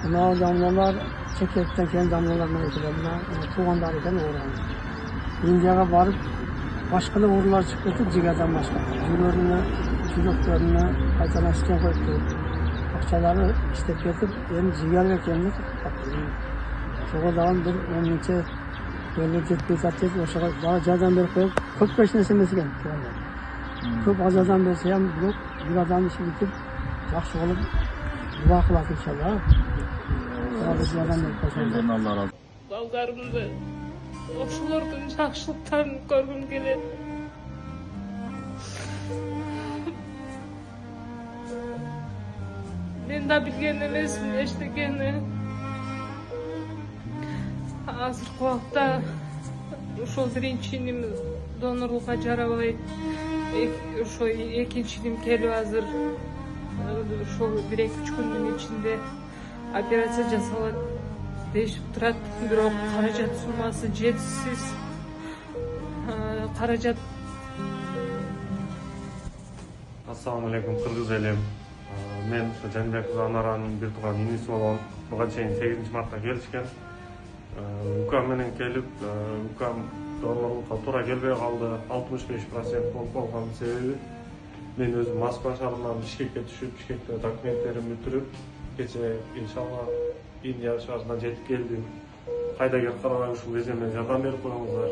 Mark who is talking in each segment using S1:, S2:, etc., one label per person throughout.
S1: Mınау damlalar çeketten kendi damlalarına götürüyorlar. Tuğanlar eken uğrağın. Indiyaga barıp başkalı uğurlar çıkıp cigadan başka. Cülörünü, cülöklerini kaytadan üstüne koyup akçaları istep getip hem cigar ve kendini kapatıyor. Çoğu bir önünce böyle ciddi tatlı oşağa daha cadan bir koyup 45 nesemesi geldi. Çok az adam verse hem yok bir adam işi bitip yaxşı olup dua kılak inşallah.
S2: Allah razı olsun.
S3: Baldarımды ошолордун жакшылыктарын көргүм келет. Мен да билген эмесмин эчтекени. Азыркы убакта ошол биринчи иним донорлукка жарабай, ошо экинчи иним келип азыр ошол 1-2 күндүн ичинде операция жасалат deyişip turat, бирок каражат суммасы жетишсиз. Каражат.
S4: Assalamu alaikum Kırgız elim. Men Janibekov Anaranın bir tuğan inisi olan buga çeyin 8 martda kelişken. Ukam menen kelip, ukam donorlukka toora kelbey kaldı. 65% bolup kalgan sebebi men özüm Moskva şahırынан Bişkekке түшүп, Bişkekte dokumentlerimi бүтүрүp, keche inşallah Indiya şartına жетip geldim. Kayda gel Karabağ uşul gezeme jardam berip koyuңуздар.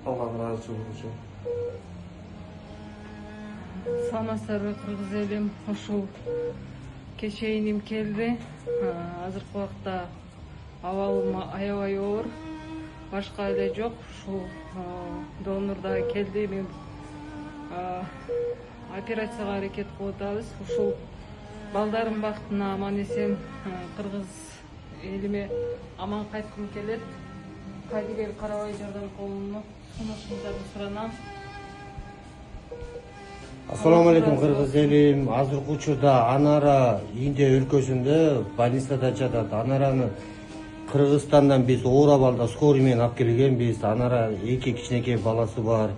S4: Allah'ın razıçılığı üçün.
S3: Саламатсыздарбы кыргыз элим, ушул кече иним келди. Азыркы убакта абалым аябай оор. Башка эле жок. Ушул донор да келди. Мен операцияга аракет кылып атабыз. Ушул балдарым бактына аман эсен кыргыз элиме аман кайткым келет. Кайдыгер Карабай жардам колуну сунушуңузду суранам.
S5: Assalamu alaikum Kırgız elim. Azırkı учурда Анара Индия өлкөсүндө больницада жатат. Анараны Кыргызстандан биз оор абалда скорый менен алып келгенбиз. Анара 2 кичинекей баласы бар.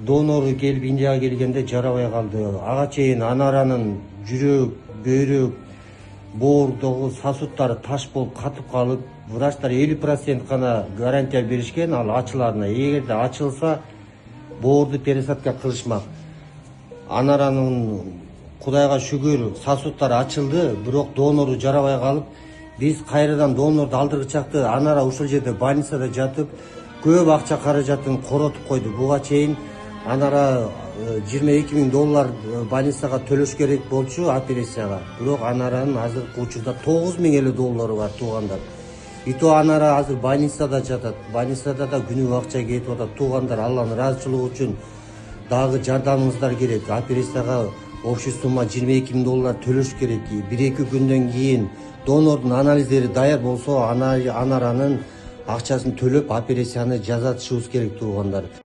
S5: Донору келип Индияга келгенде жарабай калды. Ага чейин Анаранын жүрөк, бөйрөк, боордогу сосудтары таш болуп катып калып, врачтар 50% гана гарантия беришкен ал ачыларына. Эгерде ачылса боорду пересадка кылышмак. Анаранын Кудайга шүгүр сосудтары ачылды, бирок донору жарабай калып, биз кайрадан донорду алдыргычакты Анара ушул жерде больницада жатып, көп акча каражатын коротуп койду. Буга чейин Анара $22,000 больницага төлөш керек болчу операцияга. Бирок Анаранын азыркы учурда $9,000 бар туугандар. Ито Анара азыр больницада жатат. Больницада да күнүгө акча кетип атат. Туугандар Алланын ыраазычылыгы үчүн дагы жардамыңыздар керек. Операцияга общий сумма $22,000 төлөш керек. 1-2 күндөн кийин донордун анализдери даяр болсо Анаранын акчасын төлөп операцияны жасатышыбыз керек туугандар.